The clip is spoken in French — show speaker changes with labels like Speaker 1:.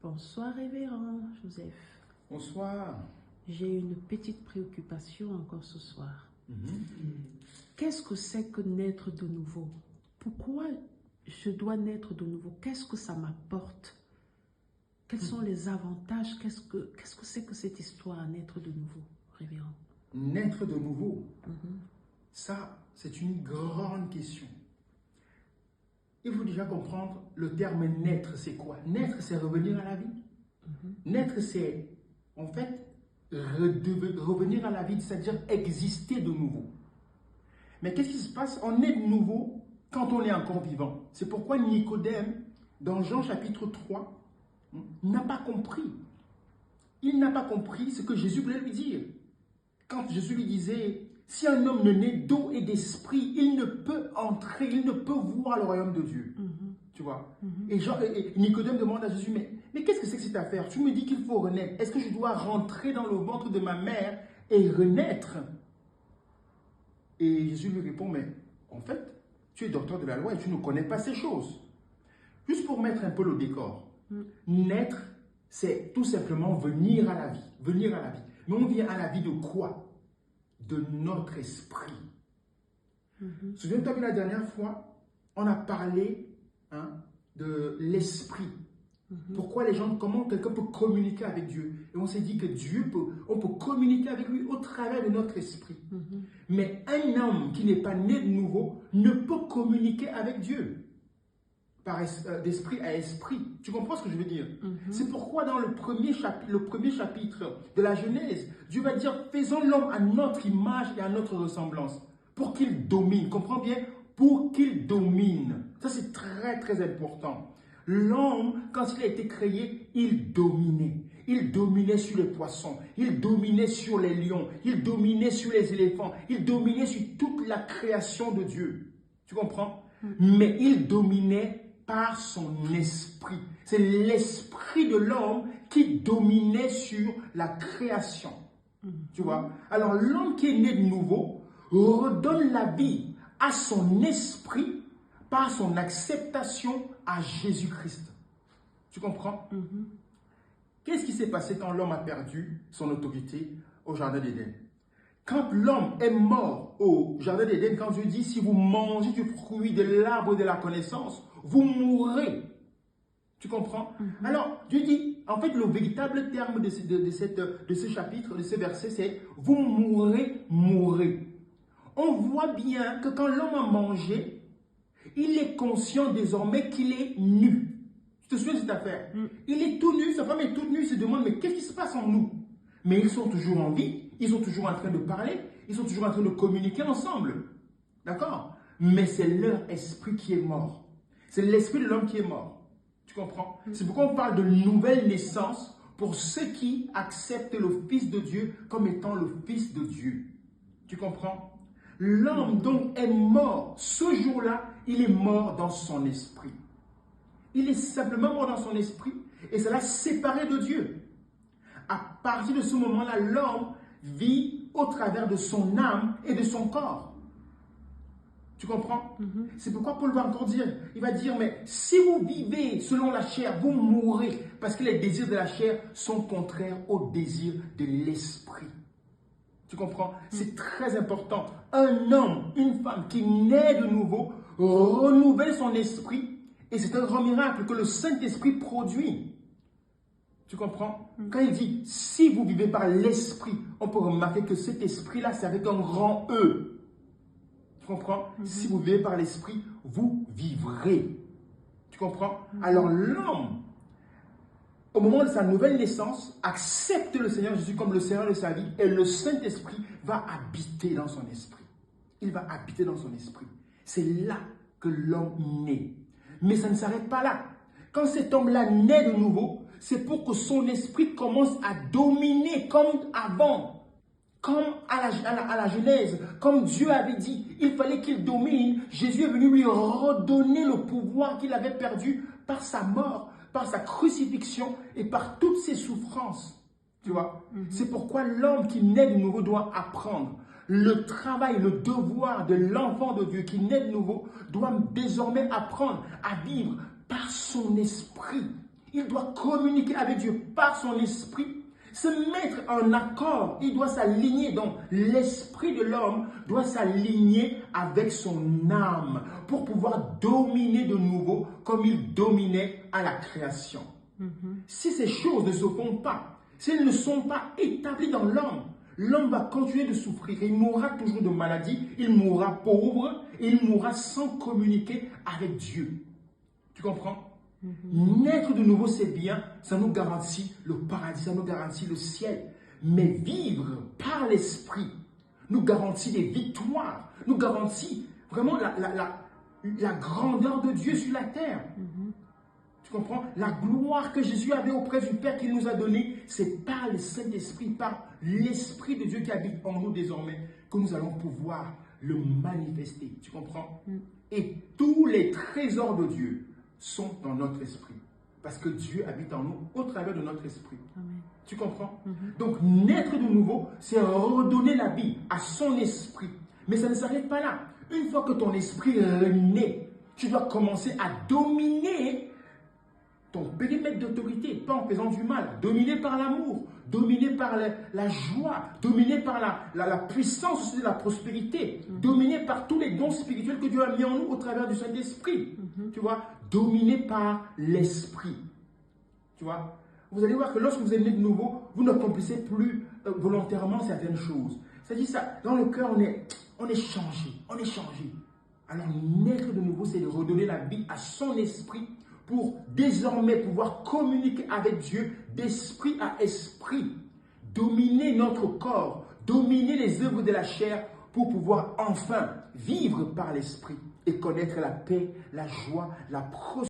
Speaker 1: Bonsoir, révérend Joseph.
Speaker 2: Bonsoir.
Speaker 1: J'ai une petite préoccupation encore ce soir. Qu'est-ce que c'est que naître de nouveau? Pourquoi je dois naître de nouveau? Qu'est-ce que ça m'apporte? Quels sont les avantages? Qu'est-ce que c'est que cette histoire, naître de nouveau, révérend?
Speaker 2: Naître de nouveau, ça, c'est une grande question. Il faut déjà comprendre le terme naître, c'est quoi? Naître, c'est revenir à la vie. Naître, c'est en fait revenir à la vie, c'est-à-dire exister de nouveau. Mais qu'est-ce qui se passe? On est de nouveau quand on est encore vivant. C'est pourquoi Nicodème, dans Jean chapitre 3, n'a pas compris. Il n'a pas compris ce que Jésus voulait lui dire. Quand Jésus lui disait, si un homme ne naît d'eau et d'esprit, il ne peut entrer, il ne peut voir le royaume de Dieu. Tu vois? Et Nicodème demande à Jésus, mais qu'est-ce que c'est que cette affaire? Tu me dis qu'il faut renaître. Est-ce que je dois rentrer dans le ventre de ma mère et renaître? Et Jésus lui répond, mais en fait, tu es docteur de la loi et tu ne connais pas ces choses. Juste pour mettre un peu le décor. Naître, c'est tout simplement venir à la vie. Venir à la vie. Mais on vient à la vie de quoi? De notre esprit. Souviens-toi que la dernière fois, on a parlé de l'esprit. Pourquoi comment quelqu'un peut communiquer avec Dieu? Et on s'est dit que on peut communiquer avec lui au travers de notre esprit. Mais un homme qui n'est pas né de nouveau ne peut communiquer avec Dieu d'esprit à esprit. Tu comprends ce que je veux dire? C'est pourquoi dans le premier chapitre de la Genèse, Dieu va dire, faisons l'homme à notre image et à notre ressemblance, pour qu'il domine. Comprends bien? Pour qu'il domine. Ça, c'est très, très important. L'homme, quand il a été créé, il dominait. Il dominait sur les poissons, il dominait sur les lions, il dominait sur les éléphants, il dominait sur toute la création de Dieu. Tu comprends? Mais il dominait par son esprit. C'est l'esprit de l'homme qui dominait sur la création. Tu vois? Alors l'homme qui est né de nouveau redonne la vie à son esprit par son acceptation à Jésus-Christ. Tu comprends? Qu'est-ce qui s'est passé quand l'homme a perdu son autorité au Jardin d'Éden? Quand l'homme est mort au Jardin d'Éden, quand Dieu dit, si vous mangez du fruit de l'arbre de la connaissance, vous mourrez. Tu comprends? Alors, Dieu dit, en fait, le véritable terme de ce chapitre, de ce verset, c'est « vous mourrez, mourrez ». On voit bien que quand l'homme a mangé, il est conscient désormais qu'il est nu. Tu te souviens de cette affaire? Il est tout nu, sa femme est toute nue, il se demande, mais qu'est-ce qui se passe en nous? Mais ils sont toujours en vie, ils sont toujours en train de parler, ils sont toujours en train de communiquer ensemble. D'accord? Mais c'est leur esprit qui est mort. C'est l'esprit de l'homme qui est mort. Tu comprends? C'est pourquoi on parle de nouvelle naissance pour ceux qui acceptent le Fils de Dieu comme étant le Fils de Dieu. Tu comprends? L'homme donc est mort. Ce jour-là, il est mort dans son esprit. Il est simplement mort dans son esprit et ça l'a séparé de Dieu. À partir de ce moment-là, l'homme vit au travers de son âme et de son corps. Tu comprends? C'est pourquoi Paul va encore dire, il va dire, mais si vous vivez selon la chair, vous mourrez, parce que les désirs de la chair sont contraires aux désirs de l'esprit. Tu comprends? C'est très important. Un homme, une femme qui naît de nouveau, renouvelle son esprit, et c'est un grand miracle que le Saint-Esprit produit. Tu comprends? Quand il dit, si vous vivez par l'esprit, on peut remarquer que cet esprit-là, c'est avec un grand E. Tu comprends? Si vous vivez par l'esprit, vous vivrez. Tu comprends? Alors l'homme, au moment de sa nouvelle naissance, accepte le Seigneur Jésus comme le Seigneur de sa vie et le Saint-Esprit va habiter dans son esprit. Il va habiter dans son esprit. C'est là que l'homme naît. Mais ça ne s'arrête pas là. Quand cet homme-là naît de nouveau, c'est pour que son esprit commence à dominer comme avant. Comme à la Genèse, comme Dieu avait dit, il fallait qu'il domine. Jésus est venu lui redonner le pouvoir qu'il avait perdu par sa mort, par sa crucifixion et par toutes ses souffrances. Tu vois? C'est pourquoi l'homme qui naît de nouveau doit apprendre. Le travail, le devoir de l'enfant de Dieu qui naît de nouveau doit désormais apprendre à vivre par son esprit. Il doit communiquer avec Dieu par son esprit, se mettre en accord. Il doit s'aligner. Donc, l'esprit de l'homme doit s'aligner avec son âme pour pouvoir dominer de nouveau comme il dominait à la création. Si ces choses ne se font pas, si elles ne sont pas établies dans l'homme, l'homme va continuer de souffrir. Il mourra toujours de maladie, il mourra pauvre et il mourra sans communiquer avec Dieu. Tu comprends? Naître de nouveau, c'est bien, ça nous garantit le paradis, ça nous garantit le ciel. Mais vivre par l'esprit nous garantit des victoires, nous garantit vraiment la grandeur de Dieu sur la terre. Tu comprends? La gloire que Jésus avait auprès du Père qu'il nous a donnée, c'est par le Saint-Esprit, par l'Esprit de Dieu qui habite en nous désormais, que nous allons pouvoir le manifester. Tu comprends? Et tous les trésors de Dieu sont dans notre esprit. Parce que Dieu habite en nous au travers de notre esprit. Amen. Tu comprends? Donc, naître de nouveau, c'est redonner la vie à son esprit. Mais ça ne s'arrête pas là. Une fois que ton esprit renaît, tu dois commencer à dominer ton périmètre d'autorité, pas en faisant du mal, dominé par l'amour, dominé par la joie, dominé par la puissance aussi de la prospérité, dominé par tous les dons spirituels que Dieu a mis en nous au travers du Saint-Esprit. Tu vois, dominé par l'Esprit. Tu vois, vous allez voir que lorsque vous êtes né de nouveau, vous n'accomplissez plus volontairement certaines choses. C'est-à-dire ça, dans le cœur, on est changé, on est changé. Alors, naître de nouveau, c'est de redonner la vie à son esprit pour désormais pouvoir communiquer avec Dieu d'esprit à esprit, dominer notre corps, dominer les œuvres de la chair pour pouvoir enfin vivre par l'esprit et connaître la paix, la joie, la prospérité.